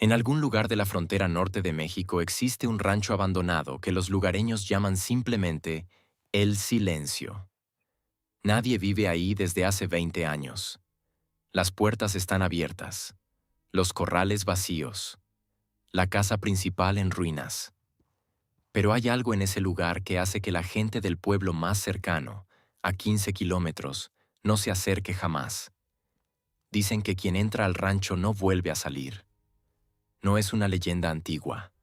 En algún lugar de la frontera norte de México existe un rancho abandonado que los lugareños llaman simplemente El Silencio. Nadie vive ahí desde hace 20 años. Las puertas están abiertas, los corrales vacíos, la casa principal en ruinas. Pero hay algo en ese lugar que hace que la gente del pueblo más cercano, a 15 kilómetros, no se acerque jamás. Dicen que quien entra al rancho no vuelve a salir. No es una leyenda antigua.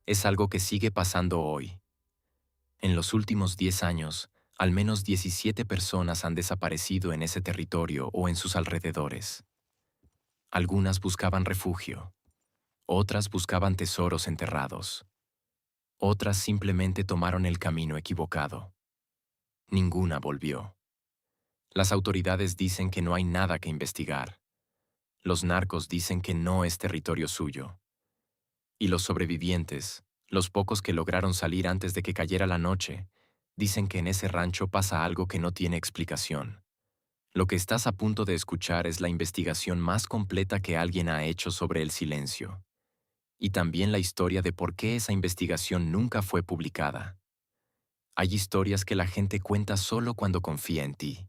Es algo que sigue pasando hoy. En los últimos 10 años, al menos 17 personas han desaparecido en ese territorio o en sus alrededores. Algunas buscaban refugio, otras buscaban tesoros enterrados, otras simplemente tomaron el camino equivocado. Ninguna volvió. Las autoridades dicen que no hay nada que investigar. Los narcos dicen que no es territorio suyo. Y los sobrevivientes, los pocos que lograron salir antes de que cayera la noche, dicen que en ese rancho pasa algo que no tiene explicación. Lo que estás a punto de escuchar es la investigación más completa que alguien ha hecho sobre el silencio. Y también la historia de por qué esa investigación nunca fue publicada. Hay historias que la gente cuenta solo cuando confía en ti.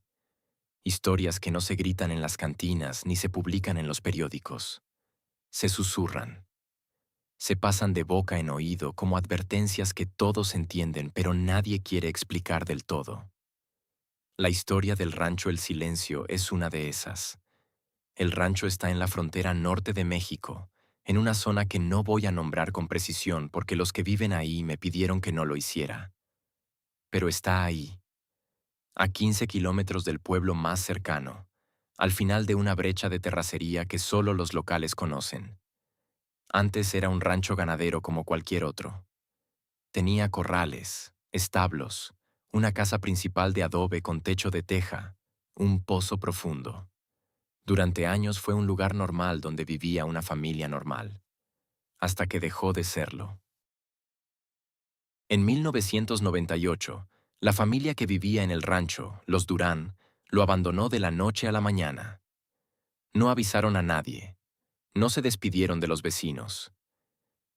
Historias que no se gritan en las cantinas ni se publican en los periódicos. Se susurran. Se pasan de boca en oído como advertencias que todos entienden pero nadie quiere explicar del todo. La historia del rancho El Silencio es una de esas. El rancho está en la frontera norte de México, en una zona que no voy a nombrar con precisión porque los que viven ahí me pidieron que no lo hiciera. Pero está ahí, a 15 kilómetros del pueblo más cercano, al final de una brecha de terracería que solo los locales conocen. Antes era un rancho ganadero como cualquier otro. Tenía corrales, establos, una casa principal de adobe con techo de teja, un pozo profundo. Durante años fue un lugar normal donde vivía una familia normal, hasta que dejó de serlo. En 1998, la familia que vivía en el rancho, los Durán, lo abandonó de la noche a la mañana. No avisaron a nadie, no se despidieron de los vecinos.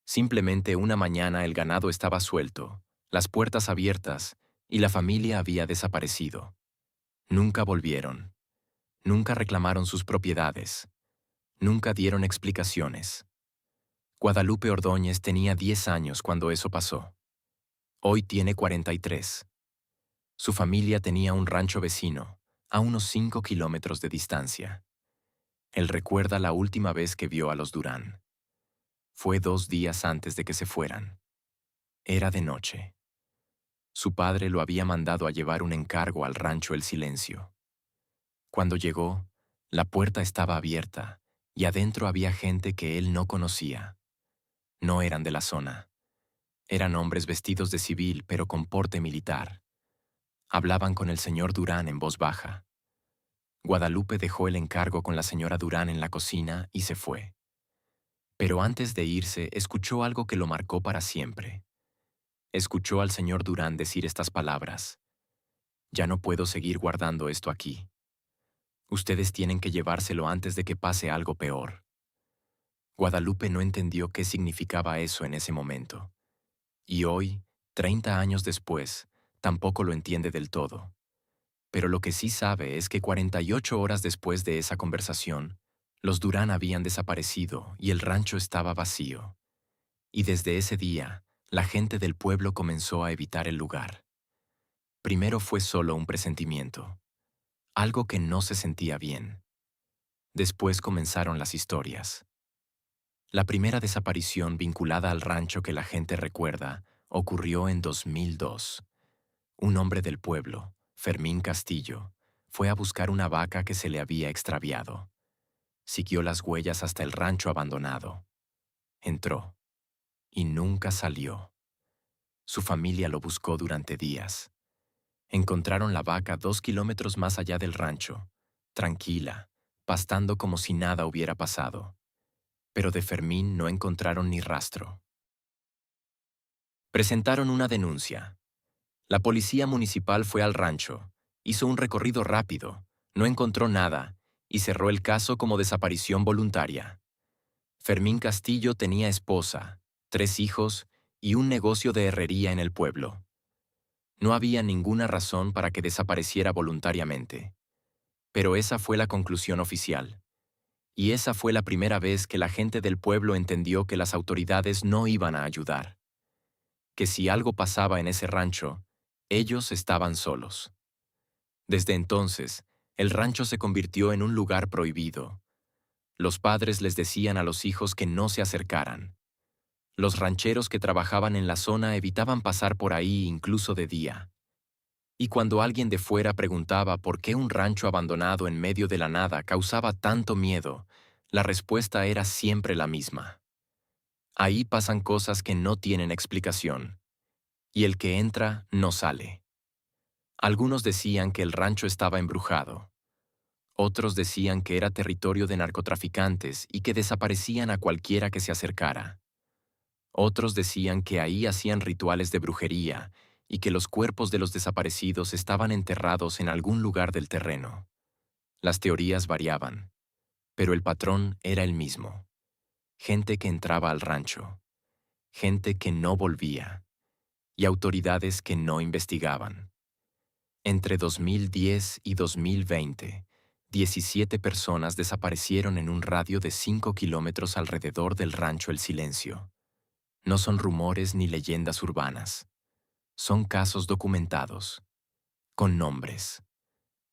Simplemente una mañana el ganado estaba suelto, las puertas abiertas y la familia había desaparecido. Nunca volvieron, nunca reclamaron sus propiedades, nunca dieron explicaciones. Guadalupe Ordóñez tenía 10 años cuando eso pasó. Hoy tiene 43. Su familia tenía un rancho vecino, a unos 5 kilómetros de distancia. Él recuerda la última vez que vio a los Durán. Fue 2 días antes de que se fueran. Era de noche. Su padre lo había mandado a llevar un encargo al rancho El Silencio. Cuando llegó, la puerta estaba abierta y adentro había gente que él no conocía. No eran de la zona. Eran hombres vestidos de civil pero con porte militar. Hablaban con el señor Durán en voz baja. Guadalupe dejó el encargo con la señora Durán en la cocina y se fue. Pero antes de irse, escuchó algo que lo marcó para siempre. Escuchó al señor Durán decir estas palabras. Ya no puedo seguir guardando esto aquí. Ustedes tienen que llevárselo antes de que pase algo peor. Guadalupe no entendió qué significaba eso en ese momento. Y hoy, 30 años después, tampoco lo entiende del todo. Pero lo que sí sabe es que 48 horas después de esa conversación, los Durán habían desaparecido y el rancho estaba vacío. Y desde ese día, la gente del pueblo comenzó a evitar el lugar. Primero fue solo un presentimiento, algo que no se sentía bien. Después comenzaron las historias. La primera desaparición vinculada al rancho que la gente recuerda ocurrió en 2002. Un hombre del pueblo, Fermín Castillo, fue a buscar una vaca que se le había extraviado. Siguió las huellas hasta el rancho abandonado. Entró y nunca salió. Su familia lo buscó durante días. Encontraron la vaca 2 kilómetros más allá del rancho, tranquila, pastando como si nada hubiera pasado. Pero de Fermín no encontraron ni rastro. Presentaron una denuncia. La policía municipal fue al rancho, hizo un recorrido rápido, no encontró nada y cerró el caso como desaparición voluntaria. Fermín Castillo tenía esposa, 3 hijos y un negocio de herrería en el pueblo. No había ninguna razón para que desapareciera voluntariamente. Pero esa fue la conclusión oficial. Y esa fue la primera vez que la gente del pueblo entendió que las autoridades no iban a ayudar. Que si algo pasaba en ese rancho, ellos estaban solos. Desde entonces, el rancho se convirtió en un lugar prohibido. Los padres les decían a los hijos que no se acercaran. Los rancheros que trabajaban en la zona evitaban pasar por ahí incluso de día. Y cuando alguien de fuera preguntaba por qué un rancho abandonado en medio de la nada causaba tanto miedo, la respuesta era siempre la misma. Ahí pasan cosas que no tienen explicación. Y el que entra no sale. Algunos decían que el rancho estaba embrujado. Otros decían que era territorio de narcotraficantes y que desaparecían a cualquiera que se acercara. Otros decían que ahí hacían rituales de brujería y que los cuerpos de los desaparecidos estaban enterrados en algún lugar del terreno. Las teorías variaban, pero el patrón era el mismo. Gente que entraba al rancho, gente que no volvía, y autoridades que no investigaban. Entre 2010 y 2020, 17 personas desaparecieron en un radio de 5 kilómetros alrededor del rancho El Silencio. No son rumores ni leyendas urbanas. Son casos documentados, con nombres,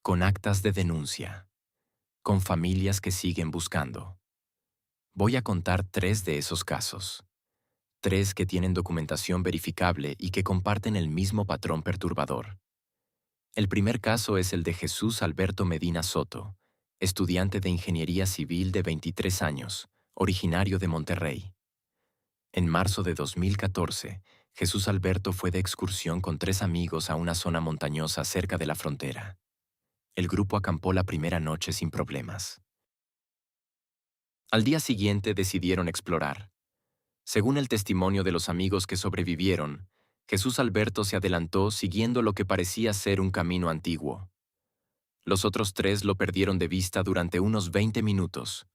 con actas de denuncia, con familias que siguen buscando. Voy a contar 3 de esos casos. 3 que tienen documentación verificable y que comparten el mismo patrón perturbador. El primer caso es el de Jesús Alberto Medina Soto, estudiante de Ingeniería Civil de 23 años, originario de Monterrey. En marzo de 2014, Jesús Alberto fue de excursión con 3 amigos a una zona montañosa cerca de la frontera. El grupo acampó la primera noche sin problemas. Al día siguiente decidieron explorar. Según el testimonio de los amigos que sobrevivieron, Jesús Alberto se adelantó siguiendo lo que parecía ser un camino antiguo. Los otros 3 lo perdieron de vista durante unos 20 minutos.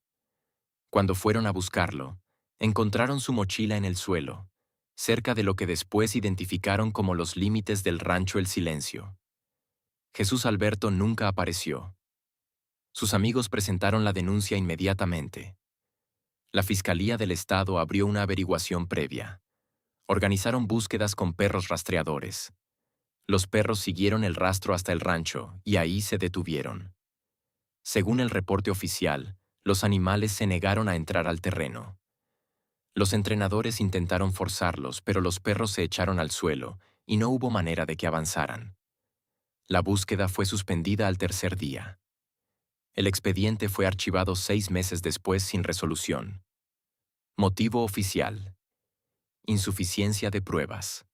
Cuando fueron a buscarlo, encontraron su mochila en el suelo, cerca de lo que después identificaron como los límites del rancho El Silencio. Jesús Alberto nunca apareció. Sus amigos presentaron la denuncia inmediatamente. La Fiscalía del Estado abrió una averiguación previa. Organizaron búsquedas con perros rastreadores. Los perros siguieron el rastro hasta el rancho y ahí se detuvieron. Según el reporte oficial, los animales se negaron a entrar al terreno. Los entrenadores intentaron forzarlos, pero los perros se echaron al suelo y no hubo manera de que avanzaran. La búsqueda fue suspendida al tercer día. El expediente fue archivado 6 meses después sin resolución. Motivo oficial: insuficiencia de pruebas.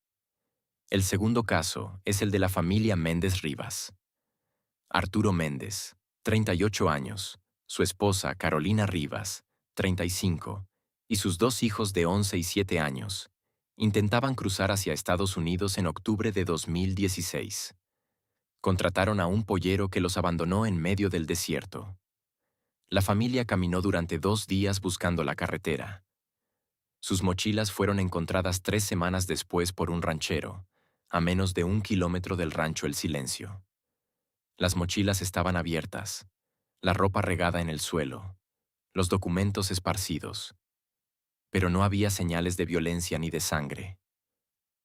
El segundo caso es el de la familia Méndez Rivas. Arturo Méndez, 38 años, su esposa Carolina Rivas, 35, y sus 2 hijos de 11 y 7 años, intentaban cruzar hacia Estados Unidos en octubre de 2016. Contrataron a un pollero que los abandonó en medio del desierto. La familia caminó durante 2 días buscando la carretera. Sus mochilas fueron encontradas 3 semanas después por un ranchero, a menos de 1 kilómetro del rancho El Silencio. Las mochilas estaban abiertas, la ropa regada en el suelo, los documentos esparcidos. Pero no había señales de violencia ni de sangre.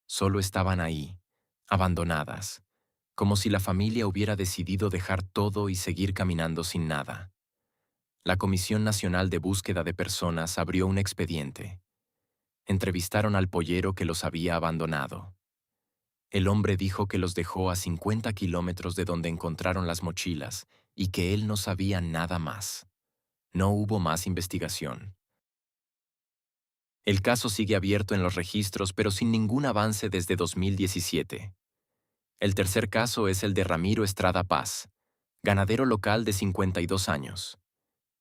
Solo estaban ahí, abandonadas, como si la familia hubiera decidido dejar todo y seguir caminando sin nada. La Comisión Nacional de Búsqueda de Personas abrió un expediente. Entrevistaron al pollero que los había abandonado. El hombre dijo que los dejó a 50 kilómetros de donde encontraron las mochilas y que él no sabía nada más. No hubo más investigación. El caso sigue abierto en los registros, pero sin ningún avance desde 2017. El tercer caso es el de Ramiro Estrada Paz, ganadero local de 52 años.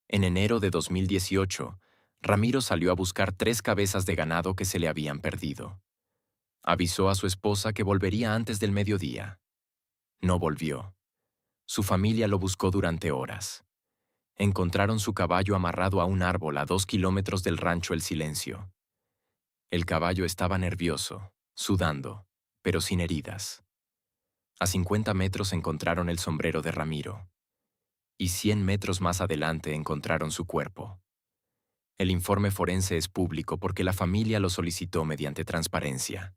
En enero de 2018, Ramiro salió a buscar 3 cabezas de ganado que se le habían perdido. Avisó a su esposa que volvería antes del mediodía. No volvió. Su familia lo buscó durante horas. Encontraron su caballo amarrado a un árbol a 2 kilómetros del rancho El Silencio. El caballo estaba nervioso, sudando, pero sin heridas. A 50 metros encontraron el sombrero de Ramiro. Y 100 metros más adelante encontraron su cuerpo. El informe forense es público porque la familia lo solicitó mediante transparencia.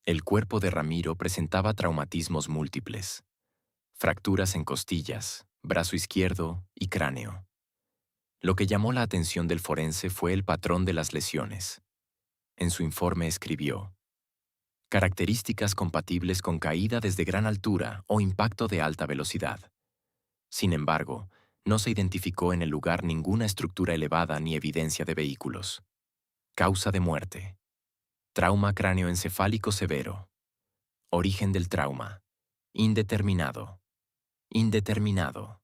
El cuerpo de Ramiro presentaba traumatismos múltiples, fracturas en costillas, brazo izquierdo y cráneo. Lo que llamó la atención del forense fue el patrón de las lesiones. En su informe escribió: características compatibles con caída desde gran altura o impacto de alta velocidad. Sin embargo, no se identificó en el lugar ninguna estructura elevada ni evidencia de vehículos. Causa de muerte: trauma cráneoencefálico severo. Origen del trauma: indeterminado. Indeterminado.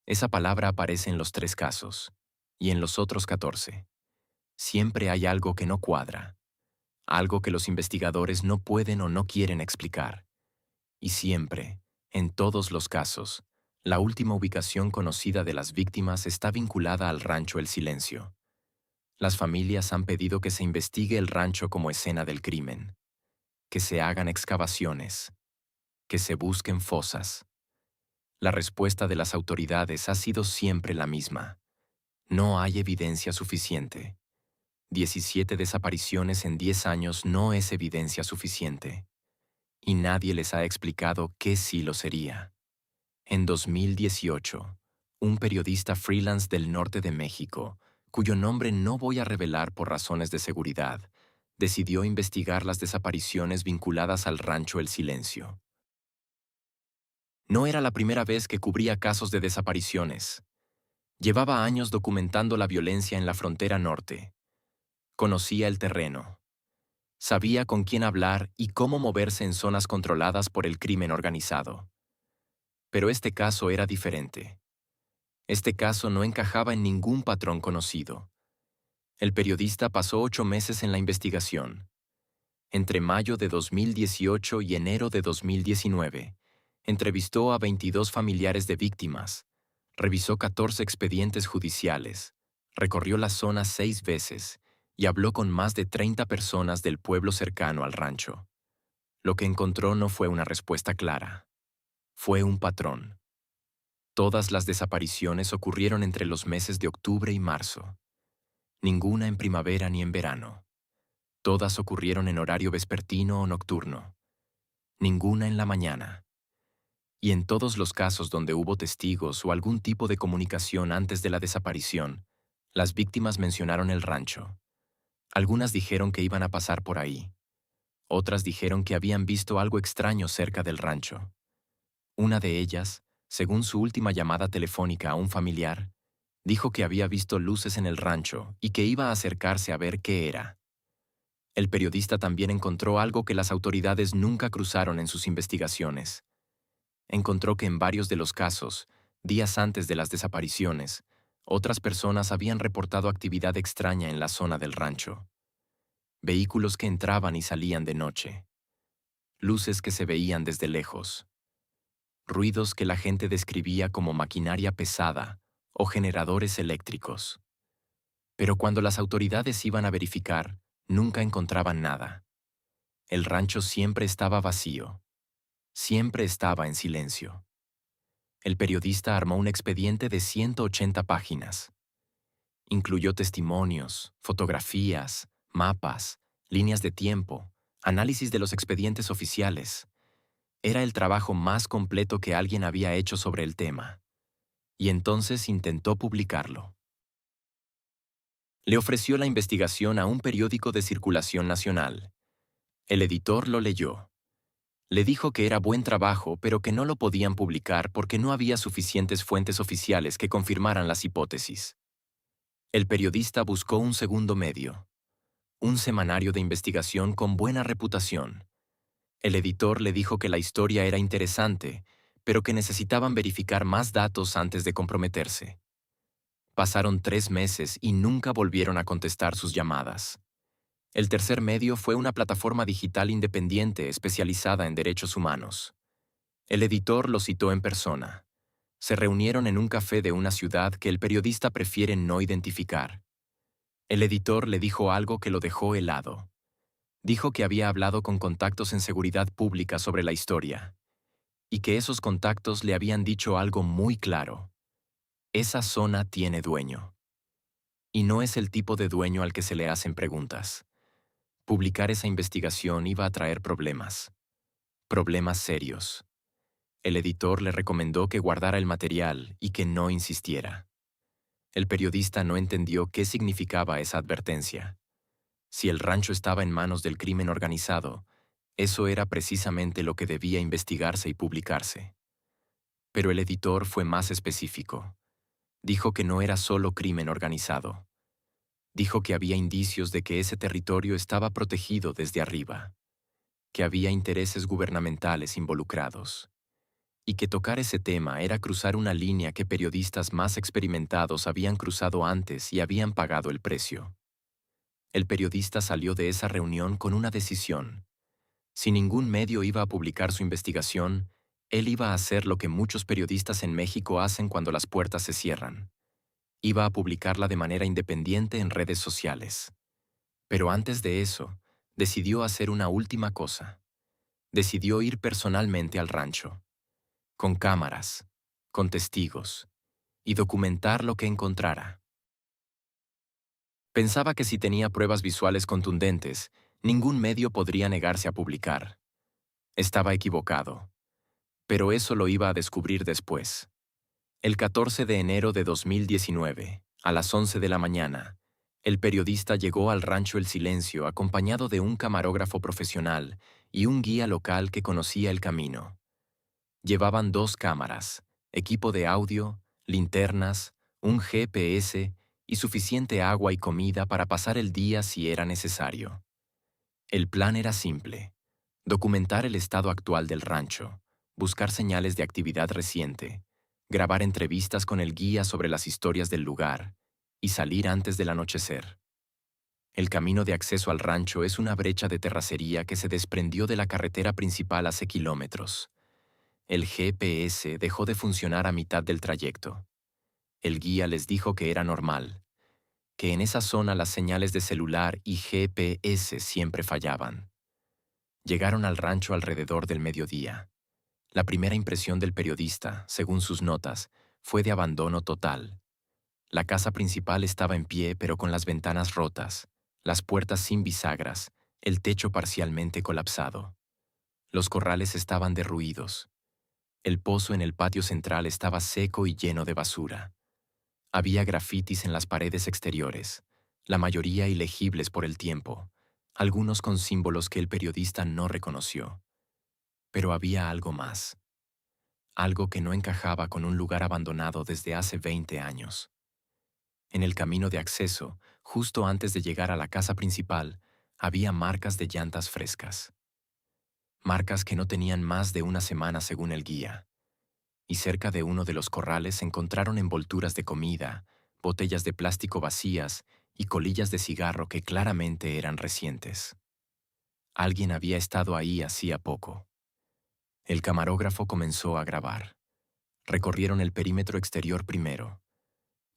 Esa palabra aparece en los 3 casos, y en los otros 14. Siempre hay algo que no cuadra, algo que los investigadores no pueden o no quieren explicar. Y siempre, en todos los casos, la última ubicación conocida de las víctimas está vinculada al rancho El Silencio. Las familias han pedido que se investigue el rancho como escena del crimen, que se hagan excavaciones, que se busquen fosas. La respuesta de las autoridades ha sido siempre la misma: no hay evidencia suficiente. 17 desapariciones en 10 años no es evidencia suficiente. Y nadie les ha explicado qué sí lo sería. En 2018, un periodista freelance del norte de México, cuyo nombre no voy a revelar por razones de seguridad, decidió investigar las desapariciones vinculadas al rancho El Silencio. No era la primera vez que cubría casos de desapariciones. Llevaba años documentando la violencia en la frontera norte. Conocía el terreno. Sabía con quién hablar y cómo moverse en zonas controladas por el crimen organizado. Pero este caso era diferente. Este caso no encajaba en ningún patrón conocido. El periodista pasó 8 meses en la investigación. Entre mayo de 2018 y enero de 2019, entrevistó a 22 familiares de víctimas, revisó 14 expedientes judiciales, recorrió la zona 6 veces y habló con más de 30 personas del pueblo cercano al rancho. Lo que encontró no fue una respuesta clara. Fue un patrón. Todas las desapariciones ocurrieron entre los meses de octubre y marzo. Ninguna en primavera ni en verano. Todas ocurrieron en horario vespertino o nocturno. Ninguna en la mañana. Y en todos los casos donde hubo testigos o algún tipo de comunicación antes de la desaparición, las víctimas mencionaron el rancho. Algunas dijeron que iban a pasar por ahí. Otras dijeron que habían visto algo extraño cerca del rancho. Una de ellas, según su última llamada telefónica a un familiar, dijo que había visto luces en el rancho y que iba a acercarse a ver qué era. El periodista también encontró algo que las autoridades nunca cruzaron en sus investigaciones. Encontró que en varios de los casos, días antes de las desapariciones, otras personas habían reportado actividad extraña en la zona del rancho. Vehículos que entraban y salían de noche. Luces que se veían desde lejos. Ruidos que la gente describía como maquinaria pesada o generadores eléctricos. Pero cuando las autoridades iban a verificar, nunca encontraban nada. El rancho siempre estaba vacío. Siempre estaba en silencio. El periodista armó un expediente de 180 páginas. Incluyó testimonios, fotografías, mapas, líneas de tiempo, análisis de los expedientes oficiales. Era el trabajo más completo que alguien había hecho sobre el tema. Y entonces intentó publicarlo. Le ofreció la investigación a un periódico de circulación nacional. El editor lo leyó. Le dijo que era buen trabajo, pero que no lo podían publicar porque no había suficientes fuentes oficiales que confirmaran las hipótesis. El periodista buscó un segundo medio, un semanario de investigación con buena reputación. El editor le dijo que la historia era interesante, pero que necesitaban verificar más datos antes de comprometerse. Pasaron 3 meses y nunca volvieron a contestar sus llamadas. El tercer medio fue una plataforma digital independiente especializada en derechos humanos. El editor lo citó en persona. Se reunieron en un café de una ciudad que el periodista prefiere no identificar. El editor le dijo algo que lo dejó helado. Dijo que había hablado con contactos en seguridad pública sobre la historia, y que esos contactos le habían dicho algo muy claro. Esa zona tiene dueño. Y no es el tipo de dueño al que se le hacen preguntas. Publicar esa investigación iba a traer problemas. Problemas serios. El editor le recomendó que guardara el material y que no insistiera. El periodista no entendió qué significaba esa advertencia. Si el rancho estaba en manos del crimen organizado, eso era precisamente lo que debía investigarse y publicarse. Pero el editor fue más específico. Dijo que no era solo crimen organizado. Dijo que había indicios de que ese territorio estaba protegido desde arriba, que había intereses gubernamentales involucrados, y que tocar ese tema era cruzar una línea que periodistas más experimentados habían cruzado antes y habían pagado el precio. El periodista salió de esa reunión con una decisión. Si ningún medio iba a publicar su investigación, él iba a hacer lo que muchos periodistas en México hacen cuando las puertas se cierran. Iba a publicarla de manera independiente en redes sociales. Pero antes de eso, decidió hacer una última cosa. Decidió ir personalmente al rancho, con cámaras, con testigos, y documentar lo que encontrara. Pensaba que si tenía pruebas visuales contundentes, ningún medio podría negarse a publicar. Estaba equivocado. Pero eso lo iba a descubrir después. El 14 de enero de 2019, a las 11 de la mañana, el periodista llegó al rancho El Silencio acompañado de un camarógrafo profesional y un guía local que conocía el camino. Llevaban 2 cámaras, equipo de audio, linternas, un GPS y suficiente agua y comida para pasar el día si era necesario. El plan era simple: documentar el estado actual del rancho, buscar señales de actividad reciente, grabar entrevistas con el guía sobre las historias del lugar y salir antes del anochecer. El camino de acceso al rancho es una brecha de terracería que se desprendió de la carretera principal hace kilómetros. El GPS dejó de funcionar a mitad del trayecto. El guía les dijo que era normal, que en esa zona las señales de celular y GPS siempre fallaban. Llegaron al rancho alrededor del mediodía. La primera impresión del periodista, según sus notas, fue de abandono total. La casa principal estaba en pie pero con las ventanas rotas, las puertas sin bisagras, el techo parcialmente colapsado. Los corrales estaban derruidos. El pozo en el patio central estaba seco y lleno de basura. Había grafitis en las paredes exteriores, la mayoría ilegibles por el tiempo, algunos con símbolos que el periodista no reconoció. Pero había algo más. Algo que no encajaba con un lugar abandonado desde hace 20 años. En el camino de acceso, justo antes de llegar a la casa principal, había marcas de llantas frescas. Marcas que no tenían más de una semana según el guía. Y cerca de uno de los corrales se encontraron envolturas de comida, botellas de plástico vacías y colillas de cigarro que claramente eran recientes. Alguien había estado ahí hacía poco. El camarógrafo comenzó a grabar. Recorrieron el perímetro exterior primero.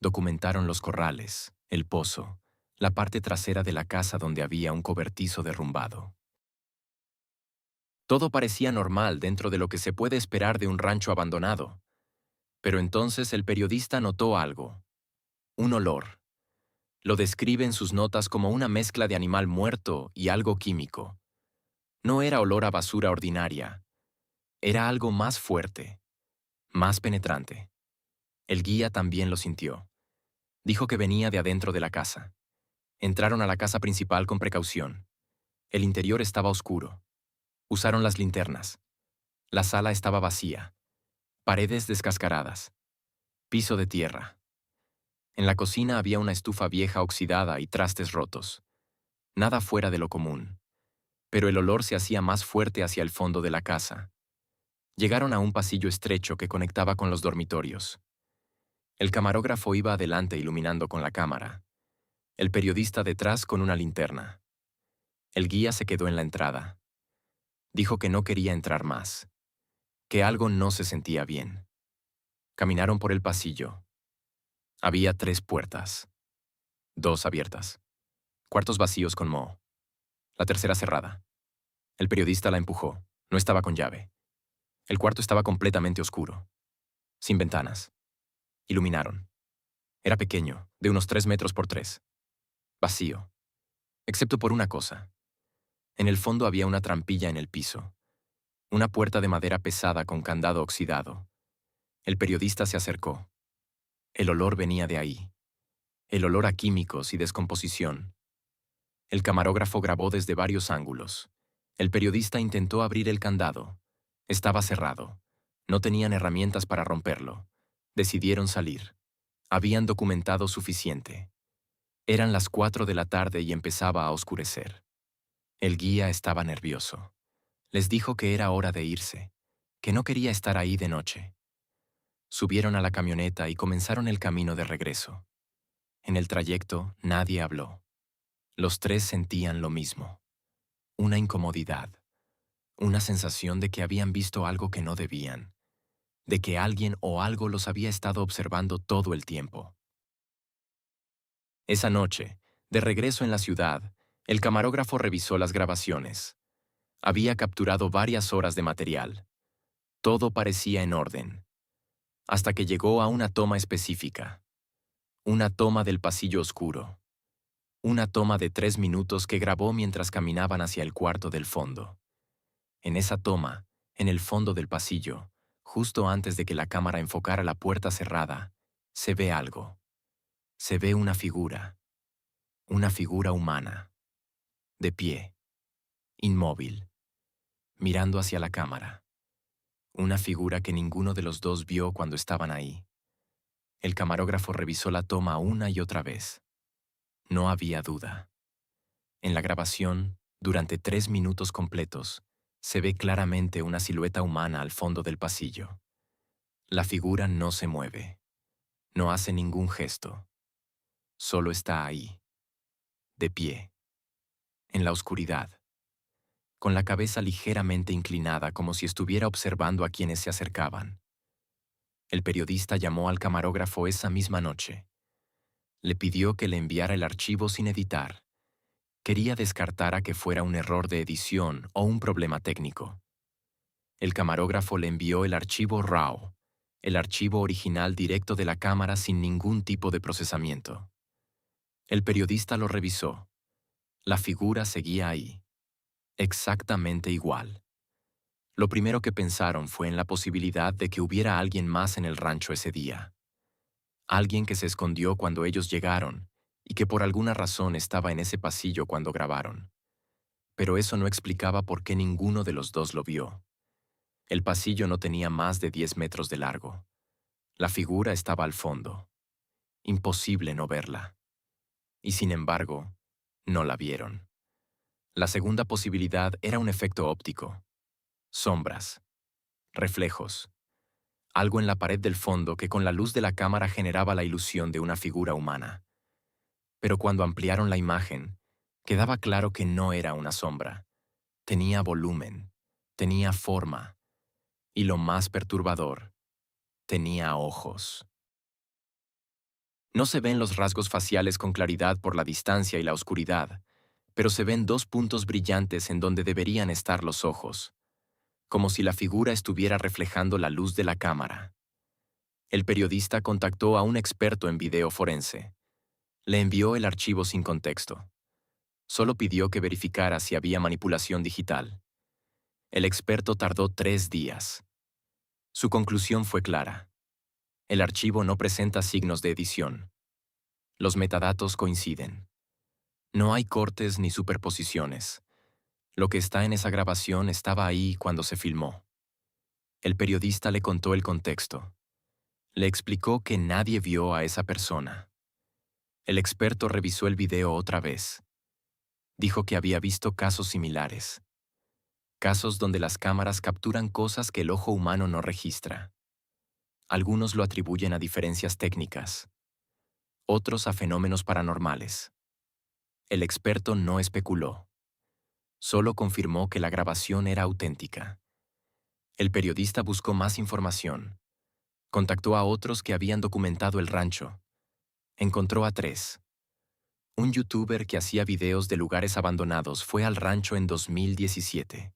Documentaron los corrales, el pozo, la parte trasera de la casa donde había un cobertizo derrumbado. Todo parecía normal dentro de lo que se puede esperar de un rancho abandonado. Pero entonces el periodista notó algo. Un olor. Lo describe en sus notas como una mezcla de animal muerto y algo químico. No era olor a basura ordinaria. Era algo más fuerte, más penetrante. El guía también lo sintió. Dijo que venía de adentro de la casa. Entraron a la casa principal con precaución. El interior estaba oscuro. Usaron las linternas. La sala estaba vacía. Paredes descascaradas. Piso de tierra. En la cocina había una estufa vieja oxidada y trastes rotos. Nada fuera de lo común. Pero el olor se hacía más fuerte hacia el fondo de la casa. Llegaron a un pasillo estrecho que conectaba con los dormitorios. El camarógrafo iba adelante iluminando con la cámara. El periodista detrás con una linterna. El guía se quedó en la entrada. Dijo que no quería entrar más. Que algo no se sentía bien. Caminaron por el pasillo. Había 3 puertas, 2 abiertas, cuartos vacíos con moho, la tercera cerrada. El periodista la empujó. No estaba con llave. El cuarto estaba completamente oscuro, sin ventanas. Iluminaron. Era pequeño, de unos 3 metros por 3. Vacío, excepto por una cosa. En el fondo había una trampilla en el piso. Una puerta de madera pesada con candado oxidado. El periodista se acercó. El olor venía de ahí. El olor a químicos y descomposición. El camarógrafo grabó desde varios ángulos. El periodista intentó abrir el candado. Estaba cerrado. No tenían herramientas para romperlo. Decidieron salir. Habían documentado suficiente. Eran las 4 de la tarde y empezaba a oscurecer. El guía estaba nervioso. Les dijo que era hora de irse, que no quería estar ahí de noche. Subieron a la camioneta y comenzaron el camino de regreso. En el trayecto, nadie habló. Los 3 sentían lo mismo. Una incomodidad. Una sensación de que habían visto algo que no debían. De que alguien o algo los había estado observando todo el tiempo. Esa noche, de regreso en la ciudad, el camarógrafo revisó las grabaciones. Había capturado varias horas de material. Todo parecía en orden. Hasta que llegó a una toma específica. Una toma del pasillo oscuro. Una toma de 3 minutos que grabó mientras caminaban hacia el cuarto del fondo. En esa toma, en el fondo del pasillo, justo antes de que la cámara enfocara la puerta cerrada, se ve algo. Se ve una figura humana, de pie, inmóvil, mirando hacia la cámara. Una figura que ninguno de los dos vio cuando estaban ahí. El camarógrafo revisó la toma una y otra vez. No había duda. En la grabación, durante 3 minutos completos, se ve claramente una silueta humana al fondo del pasillo. La figura no se mueve. No hace ningún gesto. Solo está ahí, de pie, en la oscuridad, con la cabeza ligeramente inclinada como si estuviera observando a quienes se acercaban. El periodista llamó al camarógrafo esa misma noche. Le pidió que le enviara el archivo sin editar. Quería descartar a que fuera un error de edición o un problema técnico. El camarógrafo le envió el archivo RAW, el archivo original directo de la cámara sin ningún tipo de procesamiento. El periodista lo revisó. La figura seguía ahí, exactamente igual. Lo primero que pensaron fue en la posibilidad de que hubiera alguien más en el rancho ese día. Alguien que se escondió cuando ellos llegaron y que por alguna razón estaba en ese pasillo cuando grabaron. Pero eso no explicaba por qué ninguno de los dos lo vio. El pasillo no tenía más de 10 metros de largo. La figura estaba al fondo. Imposible no verla. Y sin embargo, no la vieron. La segunda posibilidad era un efecto óptico. Sombras. Reflejos. Algo en la pared del fondo que con la luz de la cámara generaba la ilusión de una figura humana. Pero cuando ampliaron la imagen, quedaba claro que no era una sombra. Tenía volumen, tenía forma, y lo más perturbador, tenía ojos. No se ven los rasgos faciales con claridad por la distancia y la oscuridad, pero se ven 2 puntos brillantes en donde deberían estar los ojos, como si la figura estuviera reflejando la luz de la cámara. El periodista contactó a un experto en video forense. Le envió el archivo sin contexto. Solo pidió que verificara si había manipulación digital. El experto tardó 3 días. Su conclusión fue clara. El archivo no presenta signos de edición. Los metadatos coinciden. No hay cortes ni superposiciones. Lo que está en esa grabación estaba ahí cuando se filmó. El periodista le contó el contexto. Le explicó que nadie vio a esa persona. El experto revisó el video otra vez. Dijo que había visto casos similares. Casos donde las cámaras capturan cosas que el ojo humano no registra. Algunos lo atribuyen a diferencias técnicas, otros a fenómenos paranormales. El experto no especuló. Solo confirmó que la grabación era auténtica. El periodista buscó más información. Contactó a otros que habían documentado el rancho. Encontró a 3. Un youtuber que hacía videos de lugares abandonados fue al rancho en 2017.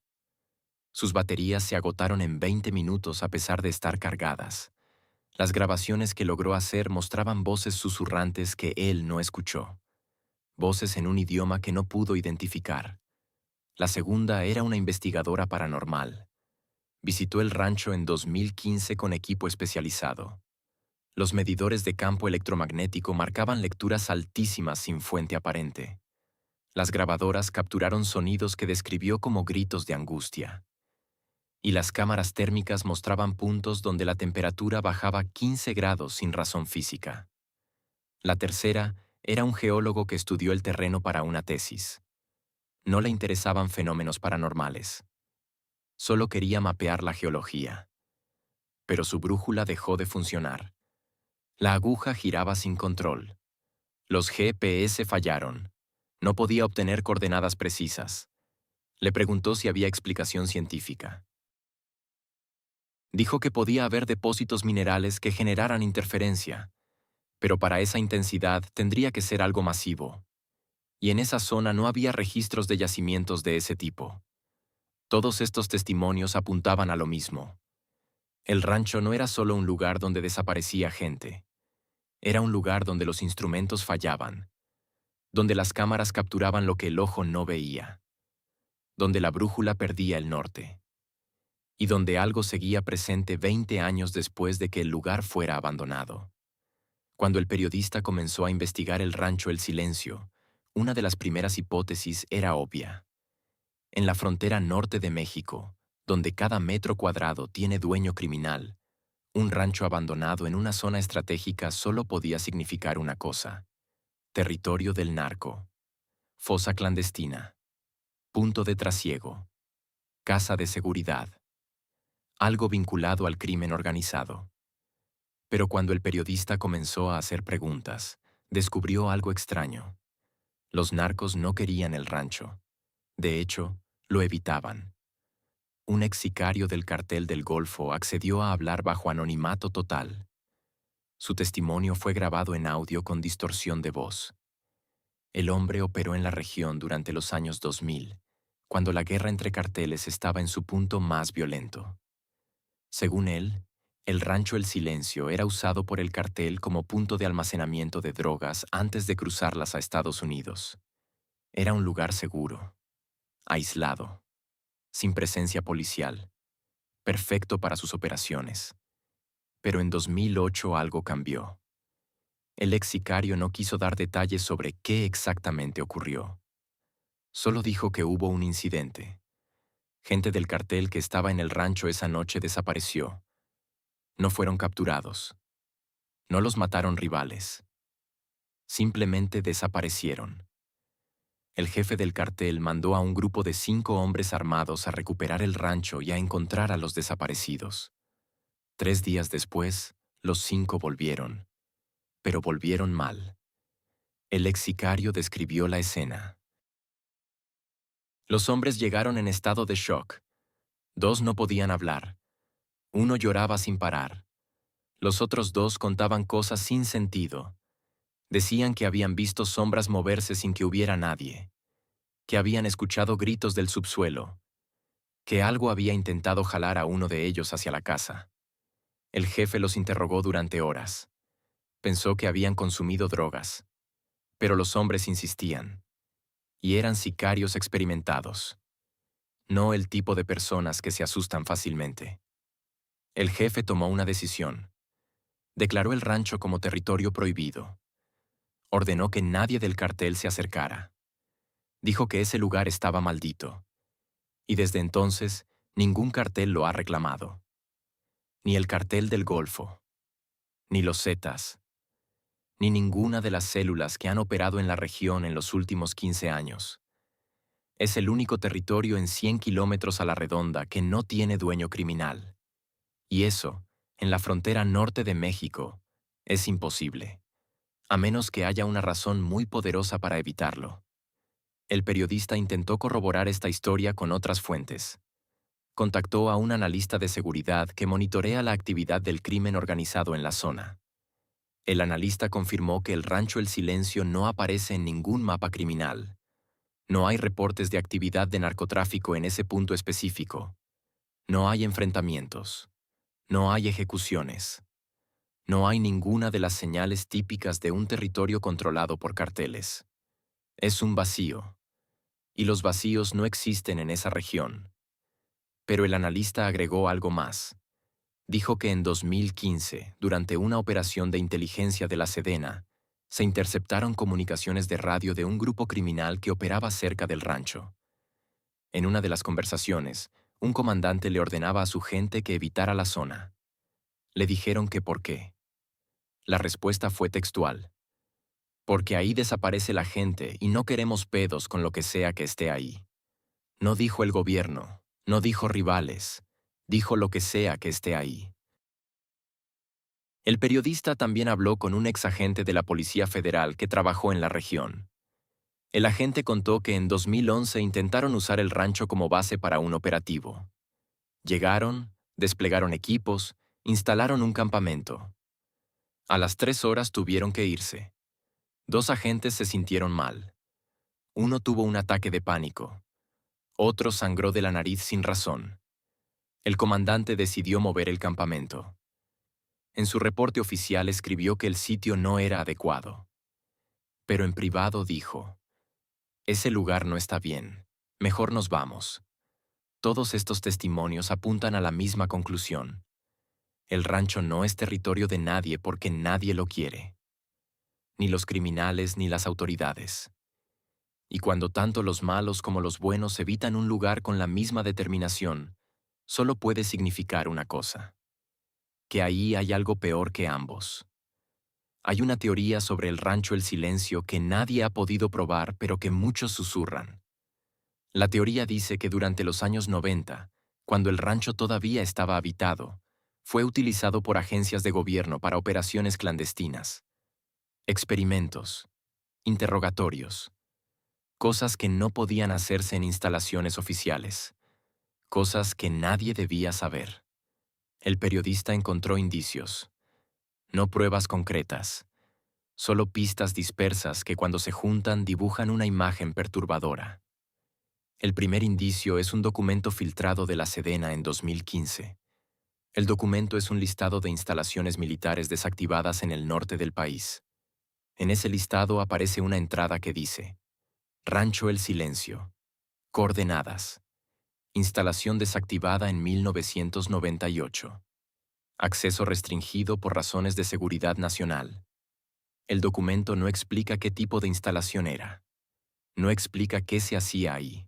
Sus baterías se agotaron en 20 minutos a pesar de estar cargadas. Las grabaciones que logró hacer mostraban voces susurrantes que él no escuchó. Voces en un idioma que no pudo identificar. La segunda era una investigadora paranormal. Visitó el rancho en 2015 con equipo especializado. Los medidores de campo electromagnético marcaban lecturas altísimas sin fuente aparente. Las grabadoras capturaron sonidos que describió como gritos de angustia. Y las cámaras térmicas mostraban puntos donde la temperatura bajaba 15 grados sin razón física. La tercera era un geólogo que estudió el terreno para una tesis. No le interesaban fenómenos paranormales. Solo quería mapear la geología. Pero su brújula dejó de funcionar. La aguja giraba sin control. Los GPS fallaron. No podía obtener coordenadas precisas. Le preguntó si había explicación científica. Dijo que podía haber depósitos minerales que generaran interferencia, pero para esa intensidad tendría que ser algo masivo. Y en esa zona no había registros de yacimientos de ese tipo. Todos estos testimonios apuntaban a lo mismo. El rancho no era solo un lugar donde desaparecía gente. Era un lugar donde los instrumentos fallaban, donde las cámaras capturaban lo que el ojo no veía, donde la brújula perdía el norte, y donde algo seguía presente 20 años después de que el lugar fuera abandonado. Cuando el periodista comenzó a investigar el rancho El Silencio, una de las primeras hipótesis era obvia. En la frontera norte de México, donde cada metro cuadrado tiene dueño criminal, un rancho abandonado en una zona estratégica solo podía significar una cosa: territorio del narco, fosa clandestina, punto de trasiego, casa de seguridad, algo vinculado al crimen organizado. Pero cuando el periodista comenzó a hacer preguntas, descubrió algo extraño. Los narcos no querían el rancho. De hecho, lo evitaban. Un ex sicario del cartel del Golfo accedió a hablar bajo anonimato total. Su testimonio fue grabado en audio con distorsión de voz. El hombre operó en la región durante los años 2000, cuando la guerra entre carteles estaba en su punto más violento. Según él, el rancho El Silencio era usado por el cartel como punto de almacenamiento de drogas antes de cruzarlas a Estados Unidos. Era un lugar seguro, aislado, sin presencia policial, perfecto para sus operaciones. Pero en 2008 algo cambió. El ex sicario no quiso dar detalles sobre qué exactamente ocurrió. Solo dijo que hubo un incidente. Gente del cartel que estaba en el rancho esa noche desapareció. No fueron capturados. No los mataron rivales. Simplemente desaparecieron. El jefe del cartel mandó a un grupo de 5 hombres armados a recuperar el rancho y a encontrar a los desaparecidos. 3 días después, los 5 volvieron. Pero volvieron mal. El ex sicario describió la escena. Los hombres llegaron en estado de shock. 2 no podían hablar. 1 lloraba sin parar. Los otros 2 contaban cosas sin sentido. Decían que habían visto sombras moverse sin que hubiera nadie, que habían escuchado gritos del subsuelo, que algo había intentado jalar a uno de ellos hacia la casa. El jefe los interrogó durante horas. Pensó que habían consumido drogas, pero los hombres insistían. Y eran sicarios experimentados. No el tipo de personas que se asustan fácilmente. El jefe tomó una decisión. Declaró el rancho como territorio prohibido. Ordenó que nadie del cartel se acercara. Dijo que ese lugar estaba maldito. Y desde entonces, ningún cartel lo ha reclamado. Ni el cartel del Golfo, ni los Zetas, ni ninguna de las células que han operado en la región en los últimos 15 años. Es el único territorio en 100 kilómetros a la redonda que no tiene dueño criminal. Y eso, en la frontera norte de México, es imposible, a menos que haya una razón muy poderosa para evitarlo. El periodista intentó corroborar esta historia con otras fuentes. contactó a un analista de seguridad que monitorea la actividad del crimen organizado en la zona. El analista confirmó que el Rancho El Silencio no aparece en ningún mapa criminal. No hay reportes de actividad de narcotráfico en ese punto específico. No hay enfrentamientos. No hay ejecuciones. No hay ninguna de las señales típicas de un territorio controlado por carteles. Es un vacío. Y los vacíos no existen en esa región. Pero el analista agregó algo más. Dijo que en 2015, durante una operación de inteligencia de la Sedena, se interceptaron comunicaciones de radio de un grupo criminal que operaba cerca del rancho. En una de las conversaciones, un comandante le ordenaba a su gente que evitara la zona. Le dijeron que por qué. La respuesta fue textual. Porque ahí desaparece la gente y no queremos pedos con lo que sea que esté ahí. No dijo el gobierno, no dijo rivales, dijo lo que sea que esté ahí. El periodista también habló con un exagente de la Policía Federal que trabajó en la región. El agente contó que en 2011 intentaron usar el rancho como base para un operativo. Llegaron, desplegaron equipos, instalaron un campamento. A las 3 horas tuvieron que irse. 2 agentes se sintieron mal. Uno tuvo un ataque de pánico. Otro sangró de la nariz sin razón. El comandante decidió mover el campamento. En su reporte oficial escribió que el sitio no era adecuado. Pero en privado dijo, ese lugar no está bien, mejor nos vamos. Todos estos testimonios apuntan a la misma conclusión. El rancho no es territorio de nadie porque nadie lo quiere. Ni los criminales ni las autoridades. Y cuando tanto los malos como los buenos evitan un lugar con la misma determinación, solo puede significar una cosa. Que ahí hay algo peor que ambos. Hay una teoría sobre el Rancho El Silencio que nadie ha podido probar pero que muchos susurran. La teoría dice que durante los años 90, cuando el rancho todavía estaba habitado, fue utilizado por agencias de gobierno para operaciones clandestinas. Experimentos, interrogatorios, cosas que no podían hacerse en instalaciones oficiales, cosas que nadie debía saber. El periodista encontró indicios, no pruebas concretas, solo pistas dispersas que cuando se juntan dibujan una imagen perturbadora. El primer indicio es un documento filtrado de la Sedena en 2015. El documento es un listado de instalaciones militares desactivadas en el norte del país. En ese listado aparece una entrada que dice: Rancho El Silencio. Coordenadas. Instalación desactivada en 1998. Acceso restringido por razones de seguridad nacional. El documento no explica qué tipo de instalación era. No explica qué se hacía ahí.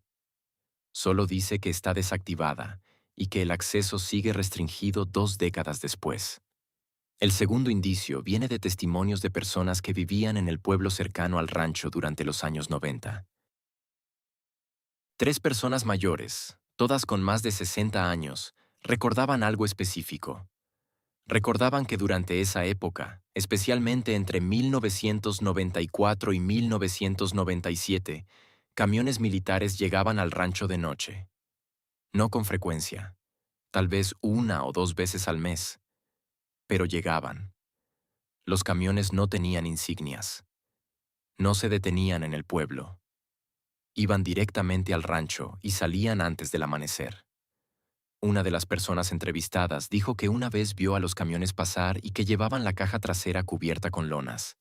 Solo dice que está desactivada y que el acceso sigue restringido 2 décadas después. El segundo indicio viene de testimonios de personas que vivían en el pueblo cercano al rancho durante los años 90. 3 personas mayores, todas con más de 60 años, recordaban algo específico. Recordaban que durante esa época, especialmente entre 1994 y 1997, camiones militares llegaban al rancho de noche. No con frecuencia, tal vez 1 o 2 veces al mes, pero llegaban. Los camiones no tenían insignias. No se detenían en el pueblo. Iban directamente al rancho y salían antes del amanecer. Una de las personas entrevistadas dijo que una vez vio a los camiones pasar y que llevaban la caja trasera cubierta con lonas.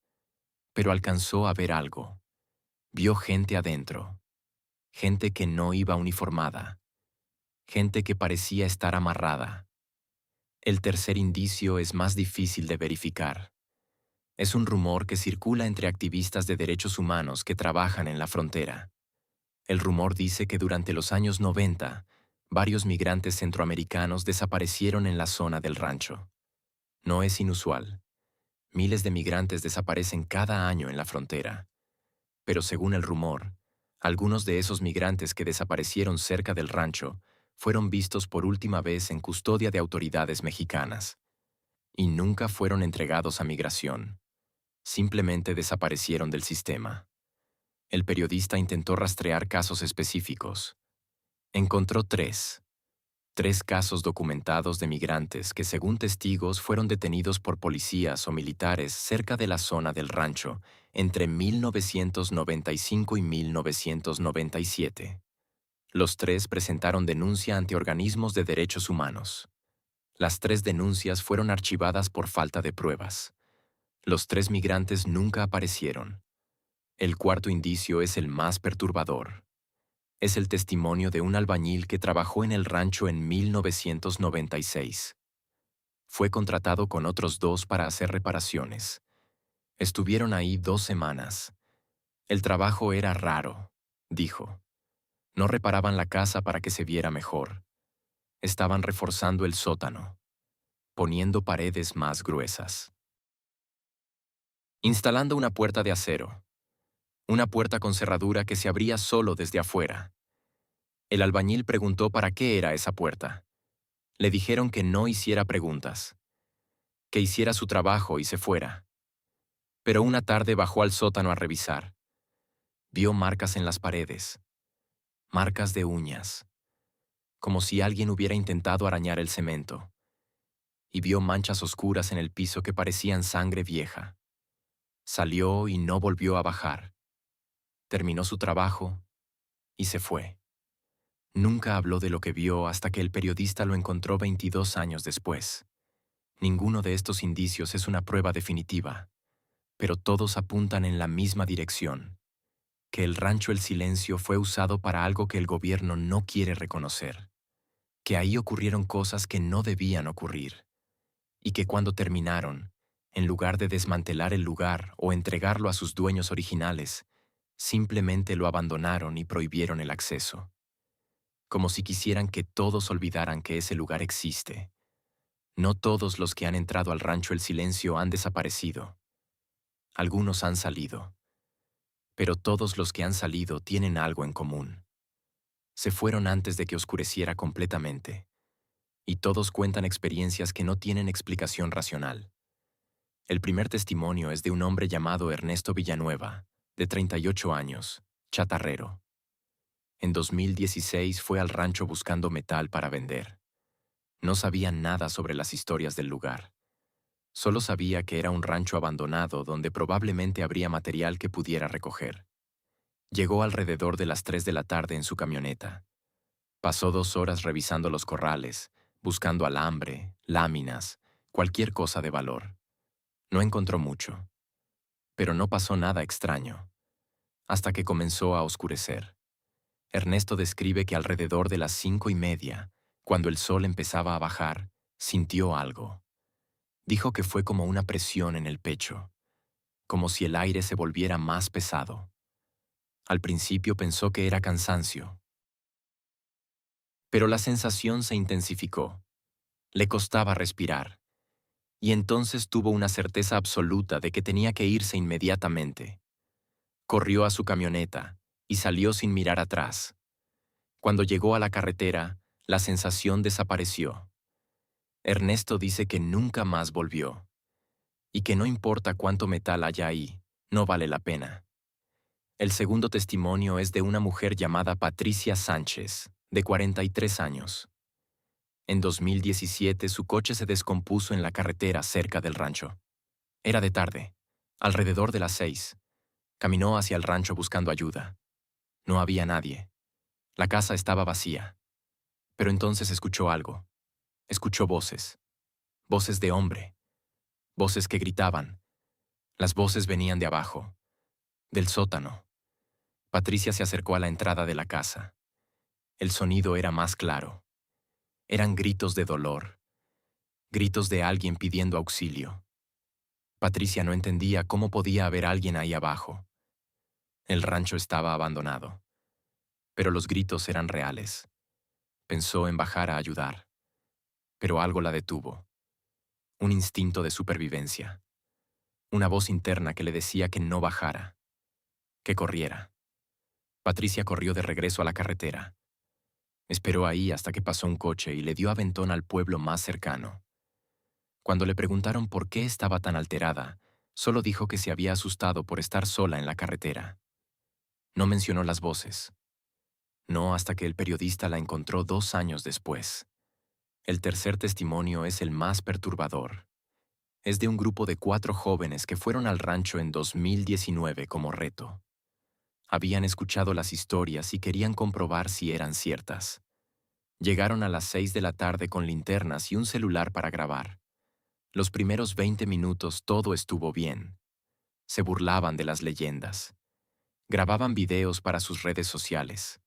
Pero alcanzó a ver algo. Vio gente adentro. Gente que no iba uniformada. Gente que parecía estar amarrada. El tercer indicio es más difícil de verificar. Es un rumor que circula entre activistas de derechos humanos que trabajan en la frontera. El rumor dice que durante los años 90, varios migrantes centroamericanos desaparecieron en la zona del rancho. No es inusual. Miles de migrantes desaparecen cada año en la frontera. Pero según el rumor, algunos de esos migrantes que desaparecieron cerca del rancho fueron vistos por última vez en custodia de autoridades mexicanas. Y nunca fueron entregados a migración. Simplemente desaparecieron del sistema. El periodista intentó rastrear casos específicos. Encontró 3. 3 casos documentados de migrantes que, según testigos, fueron detenidos por policías o militares cerca de la zona del rancho entre 1995 y 1997. Los 3 presentaron denuncia ante organismos de derechos humanos. Las 3 denuncias fueron archivadas por falta de pruebas. Los 3 migrantes nunca aparecieron. El cuarto indicio es el más perturbador. Es el testimonio de un albañil que trabajó en el rancho en 1996. Fue contratado con otros 2 para hacer reparaciones. Estuvieron ahí 2 semanas. El trabajo era raro, dijo. No reparaban la casa para que se viera mejor. Estaban reforzando el sótano, poniendo paredes más gruesas. Instalando una puerta de acero. Una puerta con cerradura que se abría solo desde afuera. El albañil preguntó para qué era esa puerta. Le dijeron que no hiciera preguntas, que hiciera su trabajo y se fuera. Pero una tarde bajó al sótano a revisar. Vio marcas en las paredes, marcas de uñas, como si alguien hubiera intentado arañar el cemento, y vio manchas oscuras en el piso que parecían sangre vieja. Salió y no volvió a bajar. Terminó su trabajo y se fue. Nunca habló de lo que vio hasta que el periodista lo encontró 22 años después. Ninguno de estos indicios es una prueba definitiva, pero todos apuntan en la misma dirección, que el rancho El Silencio fue usado para algo que el gobierno no quiere reconocer, que ahí ocurrieron cosas que no debían ocurrir, y que cuando terminaron, en lugar de desmantelar el lugar o entregarlo a sus dueños originales, simplemente lo abandonaron y prohibieron el acceso, como si quisieran que todos olvidaran que ese lugar existe. No todos los que han entrado al rancho El Silencio han desaparecido. Algunos han salido. Pero todos los que han salido tienen algo en común. Se fueron antes de que oscureciera completamente. Y todos cuentan experiencias que no tienen explicación racional. El primer testimonio es de un hombre llamado Ernesto Villanueva, de 38 años, chatarrero. En 2016 fue al rancho buscando metal para vender. No sabía nada sobre las historias del lugar. Solo sabía que era un rancho abandonado donde probablemente habría material que pudiera recoger. Llegó alrededor de las 3 de la tarde en su camioneta. Pasó 2 horas revisando los corrales, buscando alambre, láminas, cualquier cosa de valor. No encontró mucho. Pero no pasó nada extraño. Hasta que comenzó a oscurecer. Ernesto describe que alrededor de las 5:30, cuando el sol empezaba a bajar, sintió algo. Dijo que fue como una presión en el pecho, como si el aire se volviera más pesado. Al principio pensó que era cansancio. Pero la sensación se intensificó. Le costaba respirar. Y entonces tuvo una certeza absoluta de que tenía que irse inmediatamente. Corrió a su camioneta y salió sin mirar atrás. Cuando llegó a la carretera, la sensación desapareció. Ernesto dice que nunca más volvió. Y que no importa cuánto metal haya ahí, no vale la pena. El segundo testimonio es de una mujer llamada Patricia Sánchez, de 43 años. En 2017 su coche se descompuso en la carretera cerca del rancho. Era de tarde, alrededor de las 6. Caminó hacia el rancho buscando ayuda. No había nadie. La casa estaba vacía. Pero entonces escuchó algo. Escuchó voces. Voces de hombre. Voces que gritaban. Las voces venían de abajo, del sótano. Patricia se acercó a la entrada de la casa. El sonido era más claro. Eran gritos de dolor. Gritos de alguien pidiendo auxilio. Patricia no entendía cómo podía haber alguien ahí abajo. El rancho estaba abandonado. Pero los gritos eran reales. Pensó en bajar a ayudar. Pero algo la detuvo. Un instinto de supervivencia. Una voz interna que le decía que no bajara. Que corriera. Patricia corrió de regreso a la carretera. Esperó ahí hasta que pasó un coche y le dio aventón al pueblo más cercano. Cuando le preguntaron por qué estaba tan alterada, solo dijo que se había asustado por estar sola en la carretera. No mencionó las voces. No hasta que el periodista la encontró 2 años después. El tercer testimonio es el más perturbador. Es de un grupo de 4 jóvenes que fueron al rancho en 2019 como reto. Habían escuchado las historias y querían comprobar si eran ciertas. Llegaron a las 6 de la tarde con linternas y un celular para grabar. Los primeros 20 minutos todo estuvo bien. Se burlaban de las leyendas. Grababan videos para sus redes sociales.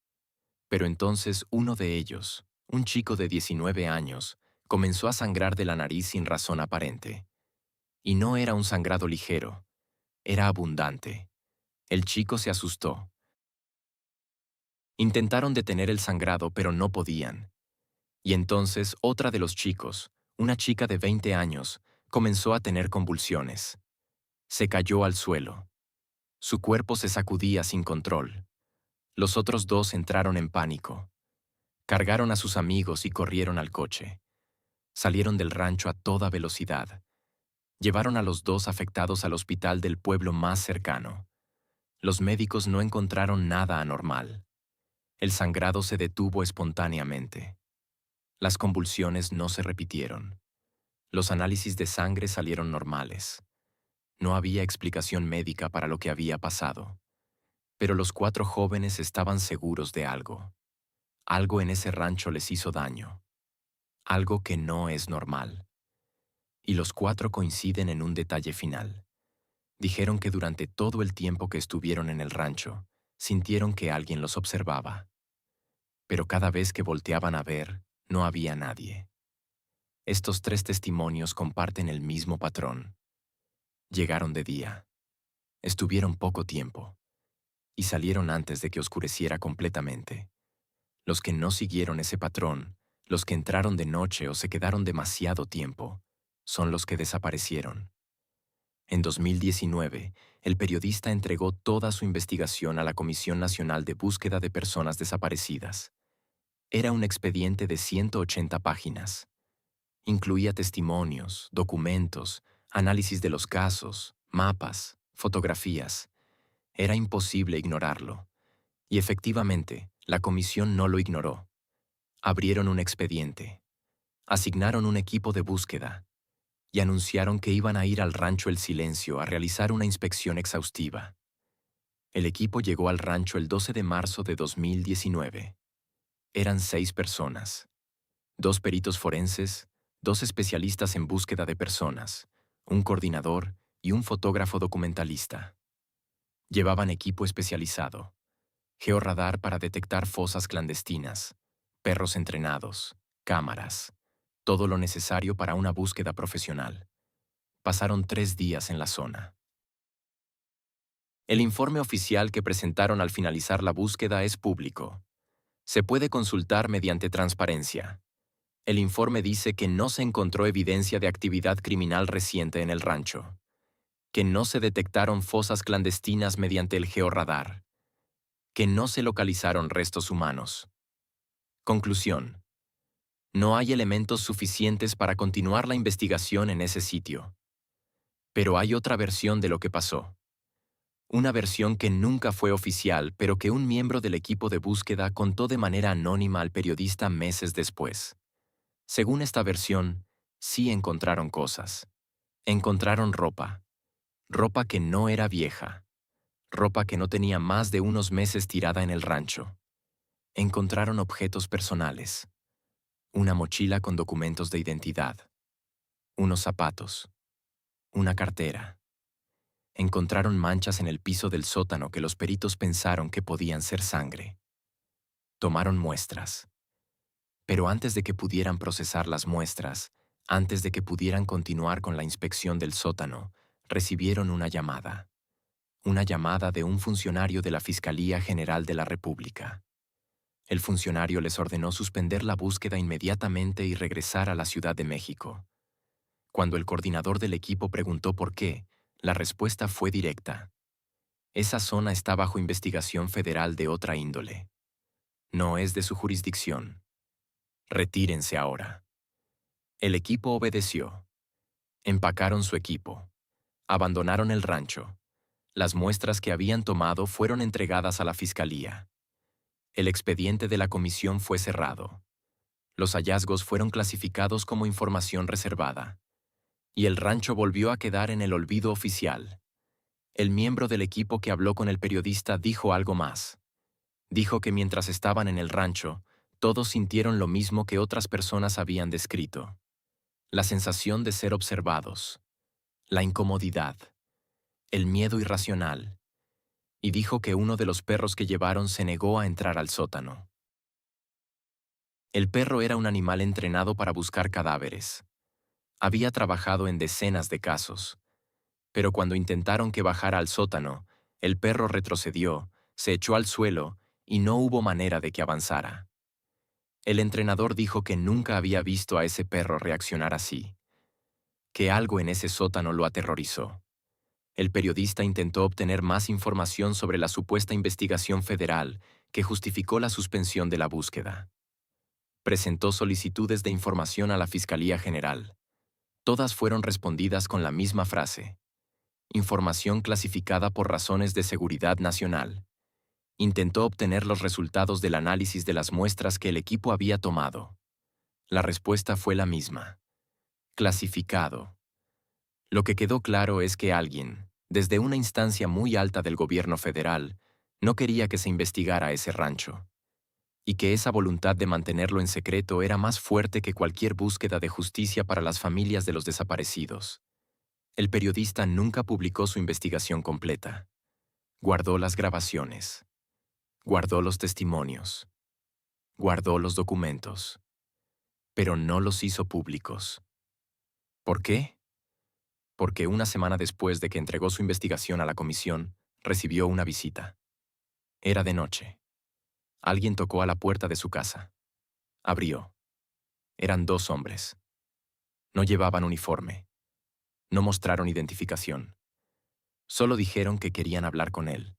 Pero entonces uno de ellos, un chico de 19 años, comenzó a sangrar de la nariz sin razón aparente. Y no era un sangrado ligero, era abundante. El chico se asustó. Intentaron detener el sangrado, pero no podían. Y entonces otra de los chicos, una chica de 20 años, comenzó a tener convulsiones. Se cayó al suelo. Su cuerpo se sacudía sin control. Los otros dos entraron en pánico. Cargaron a sus amigos y corrieron al coche. Salieron del rancho a toda velocidad. Llevaron a los dos afectados al hospital del pueblo más cercano. Los médicos no encontraron nada anormal. El sangrado se detuvo espontáneamente. Las convulsiones no se repitieron. Los análisis de sangre salieron normales. No había explicación médica para lo que había pasado. Pero los 4 jóvenes estaban seguros de algo. Algo en ese rancho les hizo daño. Algo que no es normal. Y los 4 coinciden en un detalle final. Dijeron que durante todo el tiempo que estuvieron en el rancho, sintieron que alguien los observaba. Pero cada vez que volteaban a ver, no había nadie. Estos 3 testimonios comparten el mismo patrón. Llegaron de día. Estuvieron poco tiempo. Y salieron antes de que oscureciera completamente. Los que no siguieron ese patrón, los que entraron de noche o se quedaron demasiado tiempo, son los que desaparecieron. En 2019, el periodista entregó toda su investigación a la Comisión Nacional de Búsqueda de Personas Desaparecidas. Era un expediente de 180 páginas. Incluía testimonios, documentos, análisis de los casos, mapas, fotografías. Era imposible ignorarlo. Y efectivamente, la comisión no lo ignoró. Abrieron un expediente. Asignaron un equipo de búsqueda. Y anunciaron que iban a ir al rancho El Silencio a realizar una inspección exhaustiva. El equipo llegó al rancho el 12 de marzo de 2019. Eran 6 personas. 2 peritos forenses, 2 especialistas en búsqueda de personas, un coordinador y un fotógrafo documentalista. Llevaban equipo especializado, georradar para detectar fosas clandestinas, perros entrenados, cámaras, todo lo necesario para una búsqueda profesional. Pasaron 3 días en la zona. El informe oficial que presentaron al finalizar la búsqueda es público. Se puede consultar mediante transparencia. El informe dice que no se encontró evidencia de actividad criminal reciente en el rancho, que no se detectaron fosas clandestinas mediante el georradar, que no se localizaron restos humanos. Conclusión. No hay elementos suficientes para continuar la investigación en ese sitio. Pero hay otra versión de lo que pasó. Una versión que nunca fue oficial, pero que un miembro del equipo de búsqueda contó de manera anónima al periodista meses después. Según esta versión, sí encontraron cosas. Encontraron ropa. Ropa que no era vieja. Ropa que no tenía más de unos meses tirada en el rancho. Encontraron objetos personales. Una mochila con documentos de identidad. Unos zapatos. Una cartera. Encontraron manchas en el piso del sótano que los peritos pensaron que podían ser sangre. Tomaron muestras. Pero antes de que pudieran procesar las muestras, antes de que pudieran continuar con la inspección del sótano, recibieron una llamada. Una llamada de un funcionario de la Fiscalía General de la República. El funcionario les ordenó suspender la búsqueda inmediatamente y regresar a la Ciudad de México. Cuando el coordinador del equipo preguntó por qué, la respuesta fue directa. Esa zona está bajo investigación federal de otra índole. No es de su jurisdicción. Retírense ahora. El equipo obedeció. Empacaron su equipo. Abandonaron el rancho. Las muestras que habían tomado fueron entregadas a la fiscalía. El expediente de la comisión fue cerrado. Los hallazgos fueron clasificados como información reservada, y el rancho volvió a quedar en el olvido oficial. El miembro del equipo que habló con el periodista dijo algo más. Dijo que mientras estaban en el rancho, todos sintieron lo mismo que otras personas habían descrito. La sensación de ser observados, la incomodidad, el miedo irracional, y dijo que uno de los perros que llevaron se negó a entrar al sótano. El perro era un animal entrenado para buscar cadáveres. Había trabajado en decenas de casos, pero cuando intentaron que bajara al sótano, el perro retrocedió, se echó al suelo y no hubo manera de que avanzara. El entrenador dijo que nunca había visto a ese perro reaccionar así, que algo en ese sótano lo aterrorizó. El periodista intentó obtener más información sobre la supuesta investigación federal que justificó la suspensión de la búsqueda. Presentó solicitudes de información a la Fiscalía General. Todas fueron respondidas con la misma frase: información clasificada por razones de seguridad nacional. Intentó obtener los resultados del análisis de las muestras que el equipo había tomado. La respuesta fue la misma: clasificado. Lo que quedó claro es que alguien, desde una instancia muy alta del gobierno federal, no quería que se investigara ese rancho, y que esa voluntad de mantenerlo en secreto era más fuerte que cualquier búsqueda de justicia para las familias de los desaparecidos. El periodista nunca publicó su investigación completa. Guardó las grabaciones, guardó los testimonios, guardó los documentos, pero no los hizo públicos. ¿Por qué? Porque una semana después de que entregó su investigación a la comisión, recibió una visita. Era de noche. Alguien tocó a la puerta de su casa. Abrió. Eran 2 hombres. No llevaban uniforme. No mostraron identificación. Solo dijeron que querían hablar con él.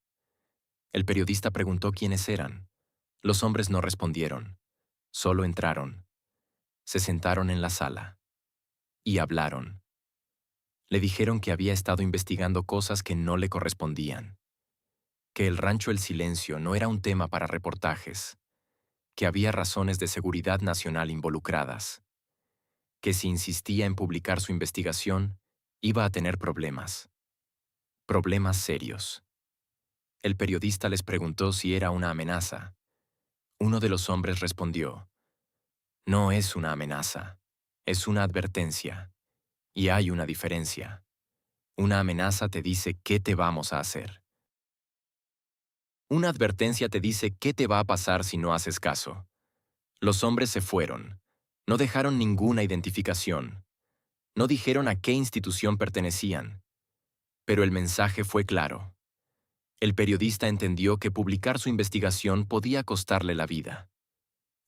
El periodista preguntó quiénes eran. Los hombres no respondieron. Solo entraron. Se sentaron en la sala. Y hablaron. Le dijeron que había estado investigando cosas que no le correspondían. Que el rancho El Silencio no era un tema para reportajes. Que había razones de seguridad nacional involucradas. Que si insistía en publicar su investigación, iba a tener problemas. Problemas serios. El periodista les preguntó si era una amenaza. Uno de los hombres respondió: no es una amenaza, es una advertencia. Y hay una diferencia. Una amenaza te dice qué te vamos a hacer. Una advertencia te dice qué te va a pasar si no haces caso. Los hombres se fueron. No dejaron ninguna identificación. No dijeron a qué institución pertenecían. Pero el mensaje fue claro. El periodista entendió que publicar su investigación podía costarle la vida.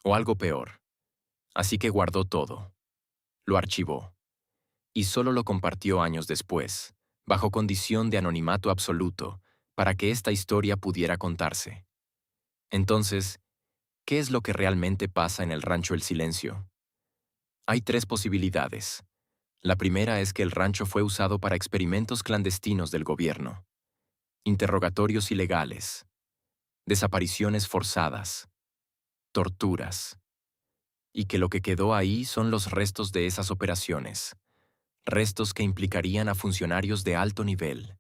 O algo peor. Así que guardó todo. Lo archivó. Y solo lo compartió años después, bajo condición de anonimato absoluto, para que esta historia pudiera contarse. Entonces, ¿qué es lo que realmente pasa en el rancho El Silencio? Hay 3 posibilidades. La primera es que el rancho fue usado para experimentos clandestinos del gobierno. Interrogatorios ilegales, desapariciones forzadas, torturas. Y que lo que quedó ahí son los restos de esas operaciones. Restos que implicarían a funcionarios de alto nivel.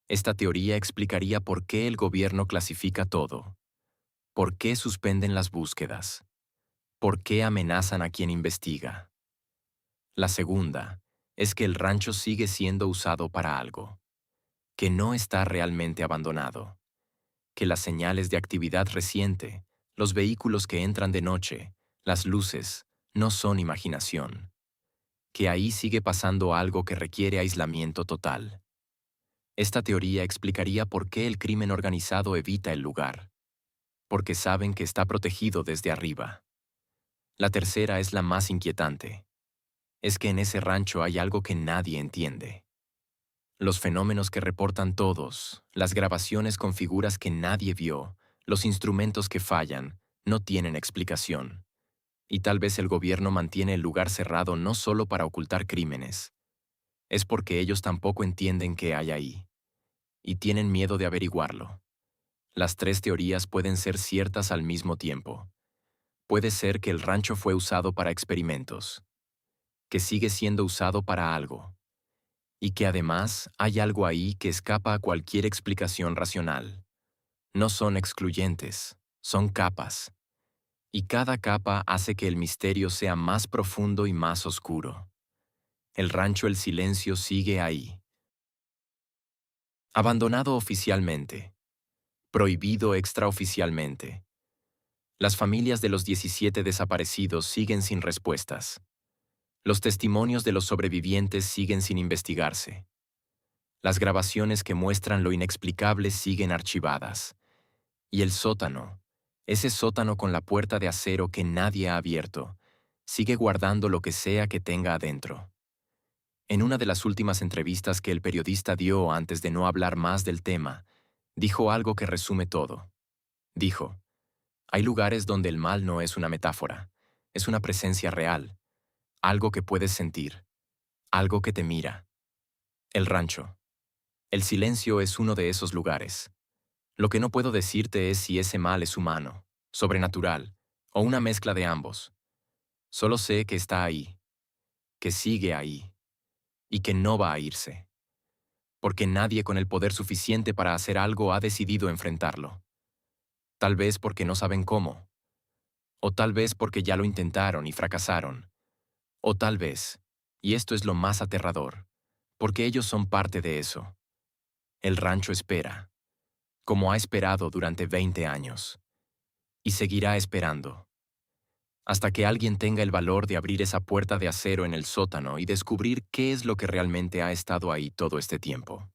Esta teoría explicaría por qué el gobierno clasifica todo, por qué suspenden las búsquedas, por qué amenazan a quien investiga. La segunda es que el rancho sigue siendo usado para algo, que no está realmente abandonado, que las señales de actividad reciente, los vehículos que entran de noche, las luces, no son imaginación, que ahí sigue pasando algo que requiere aislamiento total. Esta teoría explicaría por qué el crimen organizado evita el lugar, porque saben que está protegido desde arriba. La tercera es la más inquietante. Es que en ese rancho hay algo que nadie entiende. Los fenómenos que reportan todos, las grabaciones con figuras que nadie vio, los instrumentos que fallan, no tienen explicación. Y tal vez el gobierno mantiene el lugar cerrado no solo para ocultar crímenes. Es porque ellos tampoco entienden qué hay ahí. Y tienen miedo de averiguarlo. Las 3 teorías pueden ser ciertas al mismo tiempo. Puede ser que el rancho fue usado para experimentos, que sigue siendo usado para algo, y que además hay algo ahí que escapa a cualquier explicación racional. No son excluyentes, son capas, y cada capa hace que el misterio sea más profundo y más oscuro. El rancho El Silencio sigue ahí. Abandonado oficialmente, prohibido extraoficialmente. Las familias de los 17 desaparecidos siguen sin respuestas. Los testimonios de los sobrevivientes siguen sin investigarse. Las grabaciones que muestran lo inexplicable siguen archivadas. Y el sótano, ese sótano con la puerta de acero que nadie ha abierto, sigue guardando lo que sea que tenga adentro. En una de las últimas entrevistas que el periodista dio antes de no hablar más del tema, dijo algo que resume todo. Dijo, hay lugares donde el mal no es una metáfora, es una presencia real, algo que puedes sentir, algo que te mira. El rancho. El silencio es uno de esos lugares. Lo que no puedo decirte es si ese mal es humano, sobrenatural, o una mezcla de ambos. Solo sé que está ahí, que sigue ahí, y que no va a irse. Porque nadie con el poder suficiente para hacer algo ha decidido enfrentarlo. Tal vez porque no saben cómo. O tal vez porque ya lo intentaron y fracasaron. O tal vez, y esto es lo más aterrador, porque ellos son parte de eso. El rancho espera, como ha esperado durante 20 años. Y seguirá esperando. Hasta que alguien tenga el valor de abrir esa puerta de acero en el sótano y descubrir qué es lo que realmente ha estado ahí todo este tiempo.